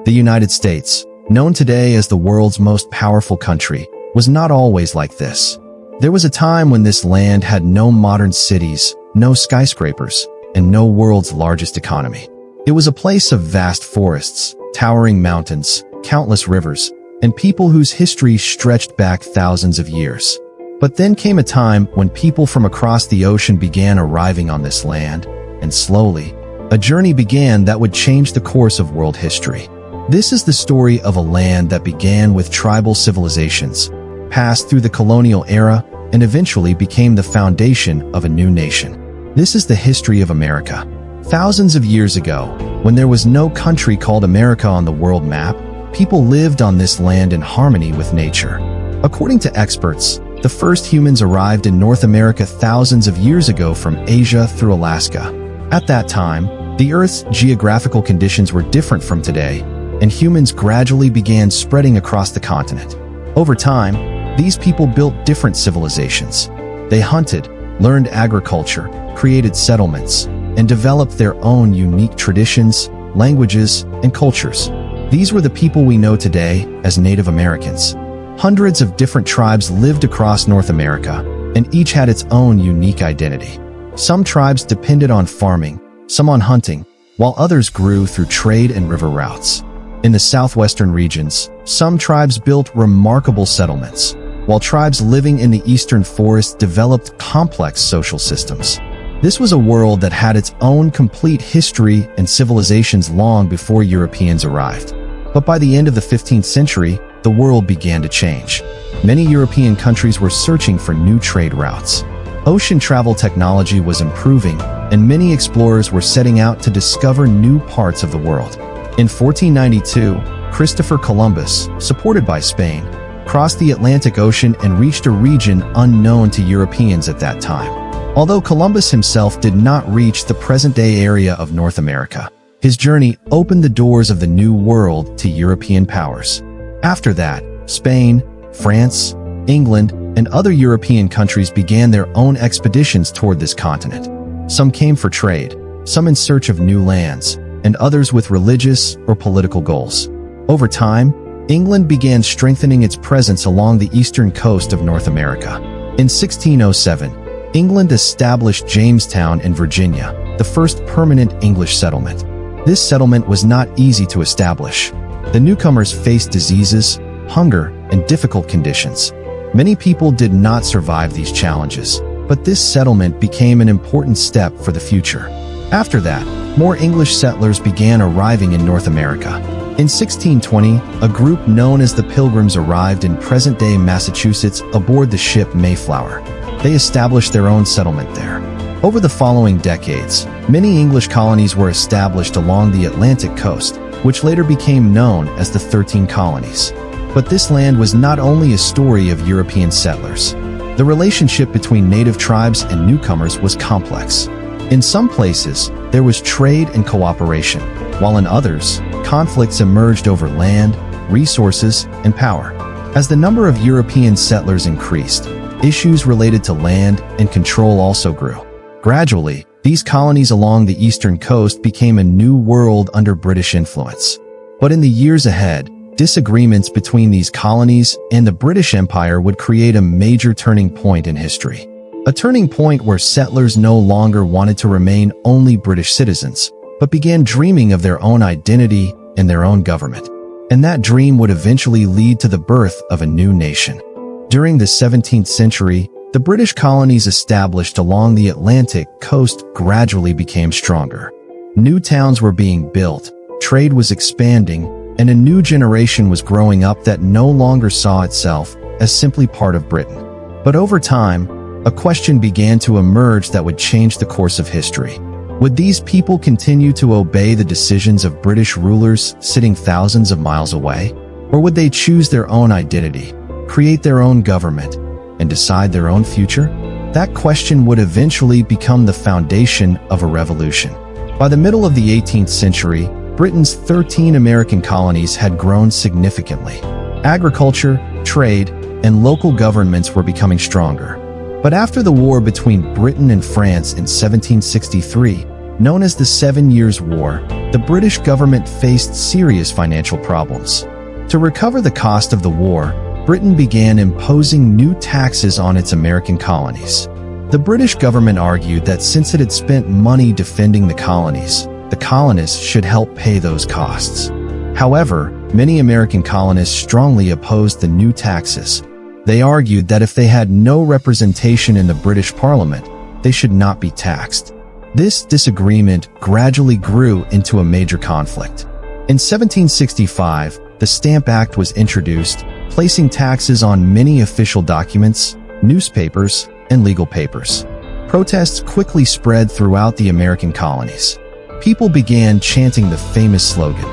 The United States, known today as the world's most powerful country, was not always like this. There was a time when this land had no modern cities, no skyscrapers, and no world's largest economy. It was a place of vast forests, towering mountains, countless rivers, and people whose history stretched back thousands of years. But then came a time when people from across the ocean began arriving on this land, and slowly, a journey began that would change the course of world history. This is the story of a land that began with tribal civilizations, passed through the colonial era, and eventually became the foundation of a new nation. This is the history of America. Thousands of years ago, when there was no country called America on the world map, people lived on this land in harmony with nature. According to experts, the first humans arrived in North America thousands of years ago from Asia through Alaska. At that time, the Earth's geographical conditions were different from today, and humans gradually began spreading across the continent. Over time, these people built different civilizations. They hunted, learned agriculture, created settlements, and developed their own unique traditions, languages, and cultures. These were the people we know today as Native Americans. Hundreds of different tribes lived across North America, and each had its own unique identity. Some tribes depended on farming, some on hunting, while others grew through trade and river routes. In the southwestern regions, some tribes built remarkable settlements, while tribes living in the eastern forests developed complex social systems. This was a world that had its own complete history and civilizations long before Europeans arrived. But by the end of the 15th century, the world began to change. Many European countries were searching for new trade routes. Ocean travel technology was improving, and many explorers were setting out to discover new parts of the world. In 1492, Christopher Columbus, supported by Spain, crossed the Atlantic Ocean and reached a region unknown to Europeans at that time. Although Columbus himself did not reach the present-day area of North America, his journey opened the doors of the New World to European powers. After that, Spain, France, England, and other European countries began their own expeditions toward this continent. Some came for trade, some in search of new lands, and others with religious or political goals. Over time, England began strengthening its presence along the eastern coast of North America. In 1607, England established Jamestown in Virginia, the first permanent English settlement. This settlement was not easy to establish. The newcomers faced diseases, hunger, and difficult conditions. Many people did not survive these challenges, but this settlement became an important step for the future. After that, more English settlers began arriving in North America. In 1620, a group known as the Pilgrims arrived in present-day Massachusetts aboard the ship Mayflower. They established their own settlement there. Over the following decades, many English colonies were established along the Atlantic coast, which later became known as the 13 Colonies. But this land was not only a story of European settlers. The relationship between native tribes and newcomers was complex. In some places, there was trade and cooperation, while in others, conflicts emerged over land, resources, and power. As the number of European settlers increased, issues related to land and control also grew. Gradually, these colonies along the eastern coast became a new world under British influence. But in the years ahead, disagreements between these colonies and the British Empire would create a major turning point in history. A turning point where settlers no longer wanted to remain only British citizens, but began dreaming of their own identity and their own government. And that dream would eventually lead to the birth of a new nation. During the 17th century, the British colonies established along the Atlantic coast gradually became stronger. New towns were being built, trade was expanding, and a new generation was growing up that no longer saw itself as simply part of Britain. But over time, a question began to emerge that would change the course of history. Would these people continue to obey the decisions of British rulers sitting thousands of miles away? Or would they choose their own identity, create their own government, and decide their own future? That question would eventually become the foundation of a revolution. By the middle of the 18th century, Britain's 13 American colonies had grown significantly. Agriculture, trade, and local governments were becoming stronger. But after the war between Britain and France in 1763, Known as the 7 Years' War, the British government faced serious financial problems. To recover the cost of the war, Britain began imposing new taxes on its American colonies. The British government argued that since it had spent money defending the colonists should help pay those costs. However, many American colonists strongly opposed the new taxes. They argued that if they had no representation in the British Parliament, they should not be taxed. This disagreement gradually grew into a major conflict. In 1765, the Stamp Act was introduced, placing taxes on many official documents, newspapers, and legal papers. Protests quickly spread throughout the American colonies. People began chanting the famous slogan,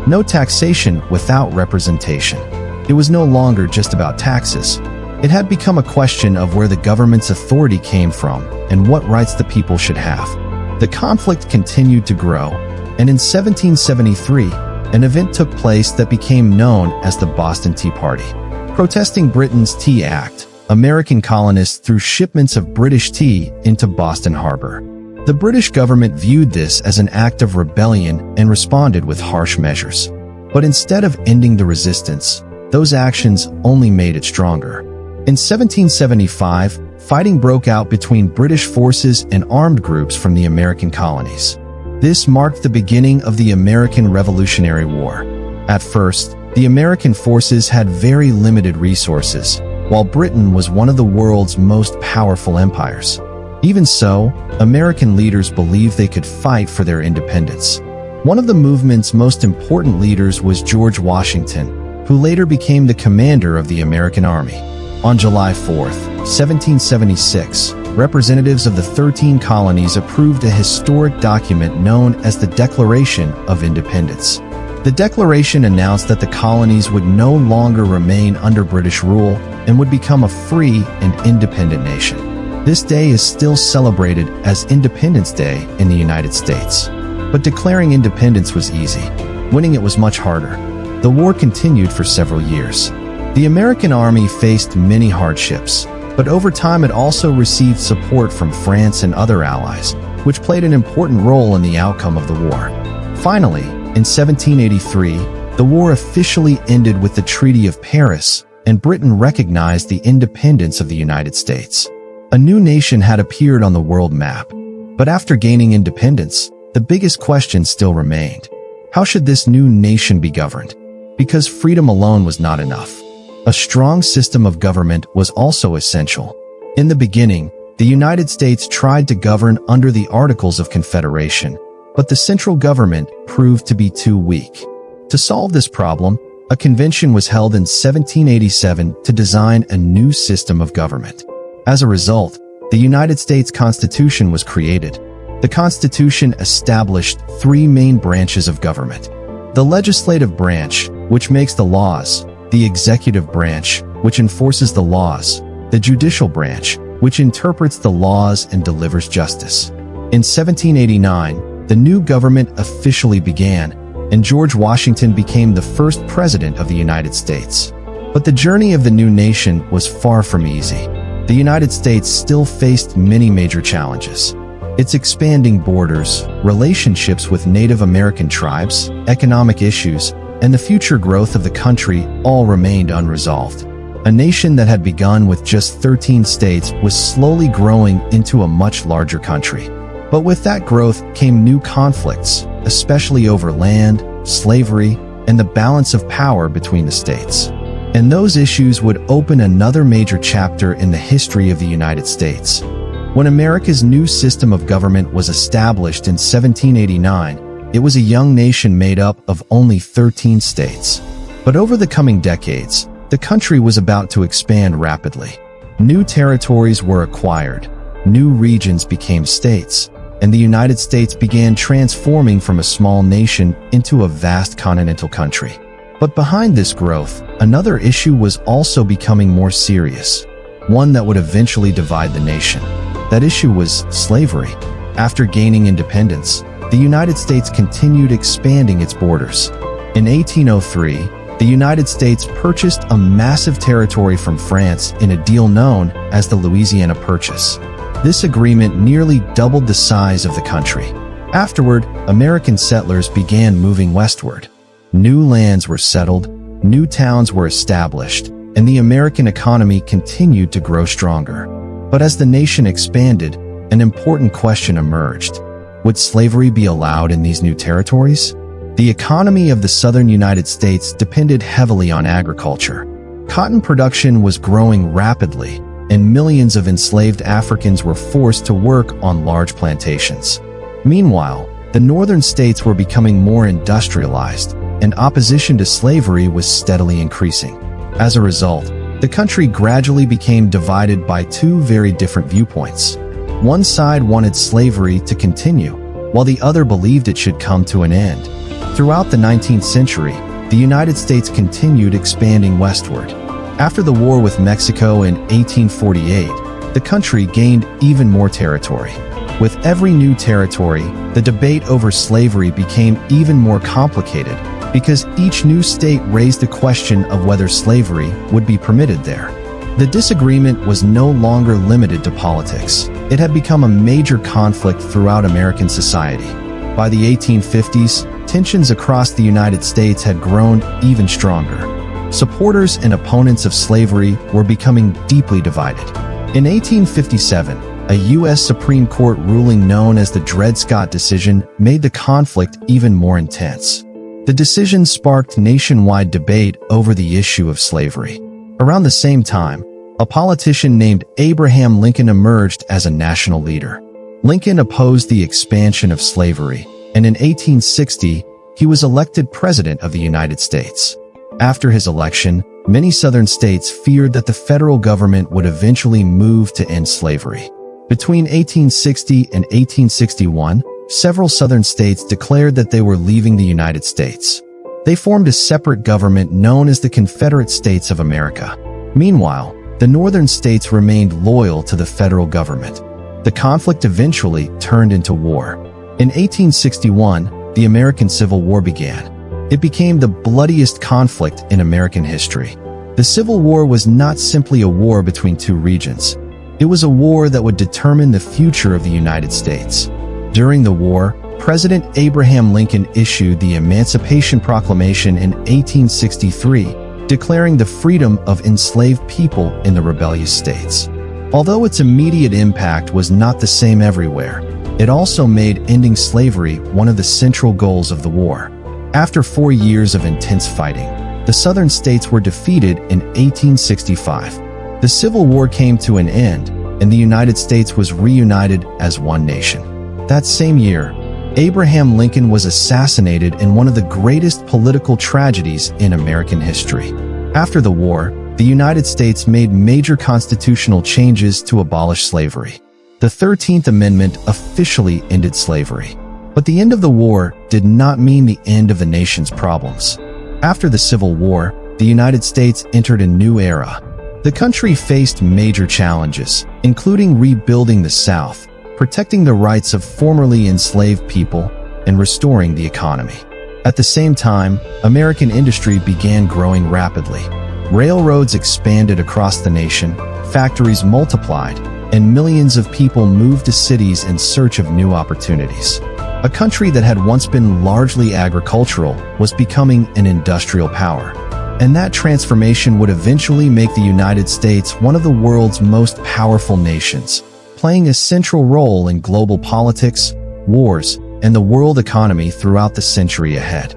"No taxation without representation." It was no longer just about taxes. It had become a question of where the government's authority came from and what rights the people should have. The conflict continued to grow, and in 1773, an event took place that became known as the Boston Tea Party. Protesting Britain's Tea Act, American colonists threw shipments of British tea into Boston Harbor. The British government viewed this as an act of rebellion and responded with harsh measures. But instead of ending the resistance, those actions only made it stronger. In 1775, fighting broke out between British forces and armed groups from the American colonies. This marked the beginning of the American Revolutionary War. At first, the American forces had very limited resources, while Britain was one of the world's most powerful empires. Even so, American leaders believed they could fight for their independence. One of the movement's most important leaders was George Washington, who later became the commander of the American Army. On July 4, 1776, representatives of the 13 colonies approved a historic document known as the Declaration of Independence. The declaration announced that the colonies would no longer remain under British rule and would become a free and independent nation. This day is still celebrated as Independence Day in the United States. But declaring independence was easy. Winning it was much harder. The war continued for several years. The American army faced many hardships, but over time it also received support from France and other allies, which played an important role in the outcome of the war. Finally, in 1783, the war officially ended with the Treaty of Paris, and Britain recognized the independence of the United States. A new nation had appeared on the world map. But after gaining independence, the biggest question still remained. How should this new nation be governed? Because freedom alone was not enough. A strong system of government was also essential. In the beginning, the United States tried to govern under the Articles of Confederation, but the central government proved to be too weak. To solve this problem, a convention was held in 1787 to design a new system of government. As a result, the United States Constitution was created. The Constitution established three main branches of government: the legislative branch, which makes the laws; the executive branch, which enforces the laws; the judicial branch, which interprets the laws and delivers justice. In 1789, the new government officially began, and George Washington became the first president of the United States. But the journey of the new nation was far from easy. The United States still faced many major challenges. Its expanding borders, relationships with Native American tribes, economic issues, and the future growth of the country all remained unresolved. A nation that had begun with just 13 states was slowly growing into a much larger country. But with that growth came new conflicts, especially over land, slavery, and the balance of power between the states. And those issues would open another major chapter in the history of the United States. When America's new system of government was established in 1789, it was a young nation made up of only 13 states. But over the coming decades, the country was about to expand rapidly. New territories were acquired, new regions became states, and the United States began transforming from a small nation into a vast continental country. But behind this growth, another issue was also becoming more serious, one that would eventually divide the nation. That issue was slavery. After gaining independence, the United States continued expanding its borders. In 1803, the United States purchased a massive territory from France in a deal known as the Louisiana Purchase. This agreement nearly doubled the size of the country. Afterward, American settlers began moving westward. New lands were settled, new towns were established, and the American economy continued to grow stronger. But as the nation expanded, an important question emerged. Would slavery be allowed in these new territories? The economy of the southern United States depended heavily on agriculture. Cotton production was growing rapidly, and millions of enslaved Africans were forced to work on large plantations. Meanwhile, the northern states were becoming more industrialized, and opposition to slavery was steadily increasing. As a result, the country gradually became divided by two very different viewpoints. One side wanted slavery to continue, while the other believed it should come to an end. Throughout the 19th century, the United States continued expanding westward. After the war with Mexico in 1848, the country gained even more territory. With every new territory, the debate over slavery became even more complicated because each new state raised the question of whether slavery would be permitted there. The disagreement was no longer limited to politics. It had become a major conflict throughout American society. By the 1850s, tensions across the United States had grown even stronger. Supporters and opponents of slavery were becoming deeply divided. In 1857, a U.S. Supreme Court ruling known as the Dred Scott decision made the conflict even more intense. The decision sparked nationwide debate over the issue of slavery. Around the same time, a politician named Abraham Lincoln emerged as a national leader. Lincoln opposed the expansion of slavery, and in 1860, he was elected President of the United States. After his election, many southern states feared that the federal government would eventually move to end slavery. Between 1860 and 1861, several southern states declared that they were leaving the United States. They formed a separate government known as the Confederate States of America. Meanwhile, the northern states remained loyal to the federal government. The conflict eventually turned into war. In 1861, the American Civil War began. It became the bloodiest conflict in American history. The Civil War was not simply a war between two regions. It was a war that would determine the future of the United States. During the war, President Abraham Lincoln issued the Emancipation Proclamation in 1863, declaring the freedom of enslaved people in the rebellious states. Although its immediate impact was not the same everywhere, it also made ending slavery one of the central goals of the war. After 4 years of intense fighting, the southern states were defeated in 1865. The Civil War came to an end, and the United States was reunited as one nation. That same year, Abraham Lincoln was assassinated in one of the greatest political tragedies in American history. After the war, the United States made major constitutional changes to abolish slavery. The 13th Amendment officially ended slavery. But the end of the war did not mean the end of the nation's problems. After the Civil War, the United States entered a new era. The country faced major challenges, including rebuilding the South, protecting the rights of formerly enslaved people, and restoring the economy. At the same time, American industry began growing rapidly. Railroads expanded across the nation, factories multiplied, and millions of people moved to cities in search of new opportunities. A country that had once been largely agricultural was becoming an industrial power. And that transformation would eventually make the United States one of the world's most powerful nations, playing a central role in global politics, wars, and the world economy throughout the century ahead.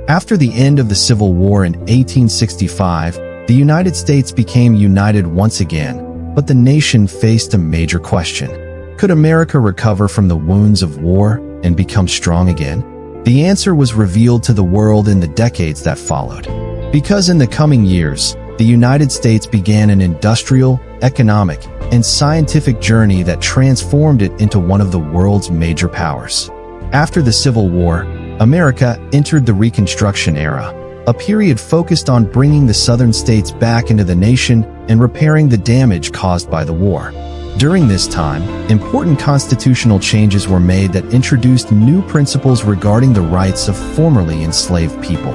After the end of the Civil War in 1865, the United States became united once again, but the nation faced a major question. Could America recover from the wounds of war and become strong again? The answer was revealed to the world in the decades that followed. Because in the coming years, the United States began an industrial, economic, and scientific journey that transformed it into one of the world's major powers. After the Civil War, America entered the Reconstruction era, a period focused on bringing the southern states back into the nation and repairing the damage caused by the war. During this time, important constitutional changes were made that introduced new principles regarding the rights of formerly enslaved people.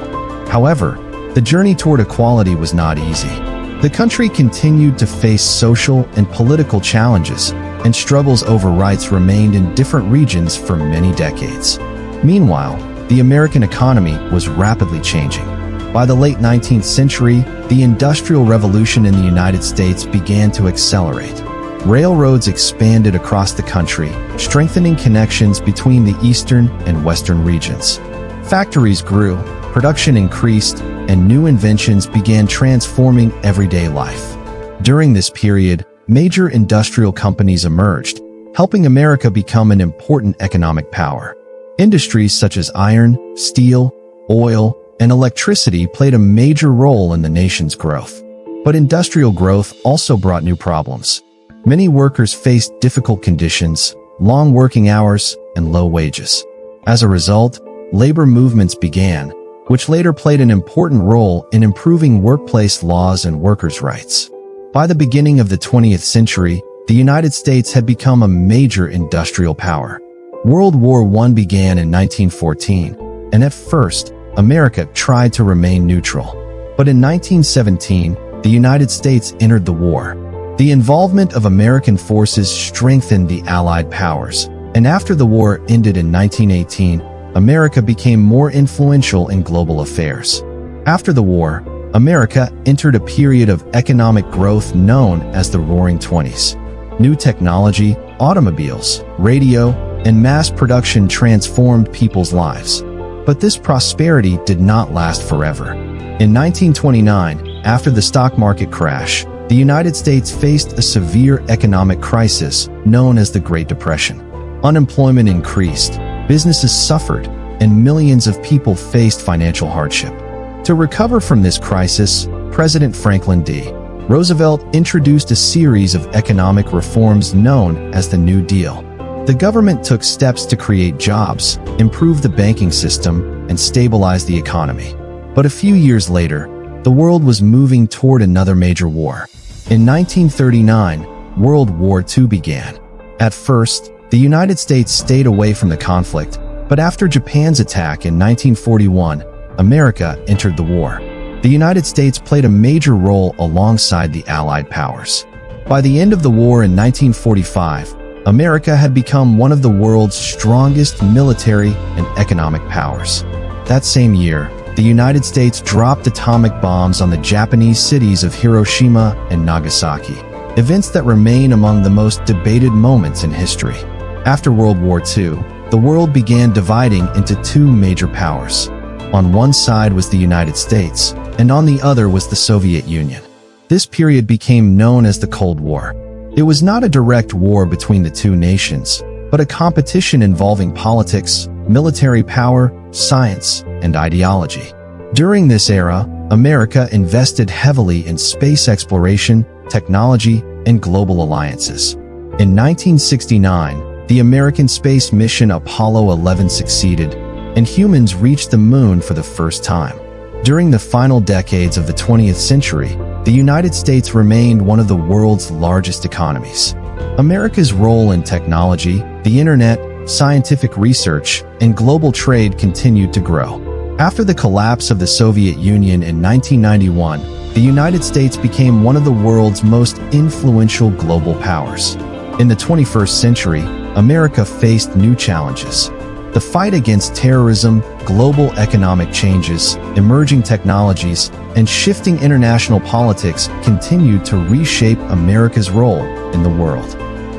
However, the journey toward equality was not easy. The country continued to face social and political challenges, and struggles over rights remained in different regions for many decades. Meanwhile, the American economy was rapidly changing. By the late 19th century, the Industrial Revolution in the United States began to accelerate. Railroads expanded across the country, strengthening connections between the eastern and western regions. Factories grew, production increased, and new inventions began transforming everyday life. During this period, major industrial companies emerged, helping America become an important economic power. Industries such as iron, steel, oil, and electricity played a major role in the nation's growth. But industrial growth also brought new problems. Many workers faced difficult conditions, long working hours, and low wages. As a result, labor movements began, which later played an important role in improving workplace laws and workers' rights. By the beginning of the 20th century, the United States had become a major industrial power. World War I began in 1914, and at first, America tried to remain neutral. But in 1917, the United States entered the war. The involvement of American forces strengthened the Allied powers, and after the war ended in 1918, America became more influential in global affairs. After the war, America entered a period of economic growth known as the Roaring Twenties. New technology, automobiles, radio, and mass production transformed people's lives. But this prosperity did not last forever. In 1929, after the stock market crash, the United States faced a severe economic crisis known as the Great Depression. Unemployment increased, businesses suffered, and millions of people faced financial hardship. To recover from this crisis, President Franklin D. Roosevelt introduced a series of economic reforms known as the New Deal. The government took steps to create jobs, improve the banking system, and stabilize the economy. But a few years later, the world was moving toward another major war. In 1939, World War II began. At first, the United States stayed away from the conflict, but after Japan's attack in 1941, America entered the war. The United States played a major role alongside the Allied powers. By the end of the war in 1945, America had become one of the world's strongest military and economic powers. That same year, the United States dropped atomic bombs on the Japanese cities of Hiroshima and Nagasaki, events that remain among the most debated moments in history. After World War II, the world began dividing into two major powers. On one side was the United States, and on the other was the Soviet Union. This period became known as the Cold War. It was not a direct war between the two nations, but a competition involving politics, military power, science, and ideology. During this era, America invested heavily in space exploration, technology, and global alliances. In 1969, the American space mission Apollo 11 succeeded, and humans reached the moon for the first time. During the final decades of the 20th century, the United States remained one of the world's largest economies. America's role in technology, the internet, scientific research, and global trade continued to grow. After the collapse of the Soviet Union in 1991, the United States became one of the world's most influential global powers. In the 21st century, America faced new challenges. The fight against terrorism, global economic changes, emerging technologies, and shifting international politics continued to reshape America's role in the world.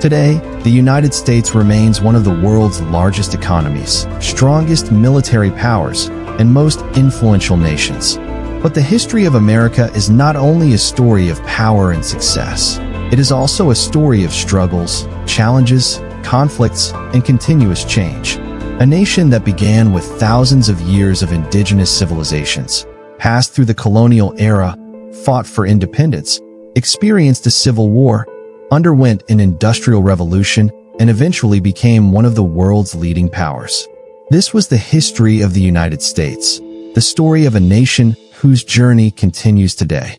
Today, the United States remains one of the world's largest economies, strongest military powers, and most influential nations. But the history of America is not only a story of power and success. It is also a story of struggles, challenges, conflicts, and continuous change. A nation that began with thousands of years of indigenous civilizations, passed through the colonial era, fought for independence, experienced a civil war, underwent an industrial revolution, and eventually became one of the world's leading powers. This was the history of the United States, the story of a nation whose journey continues today.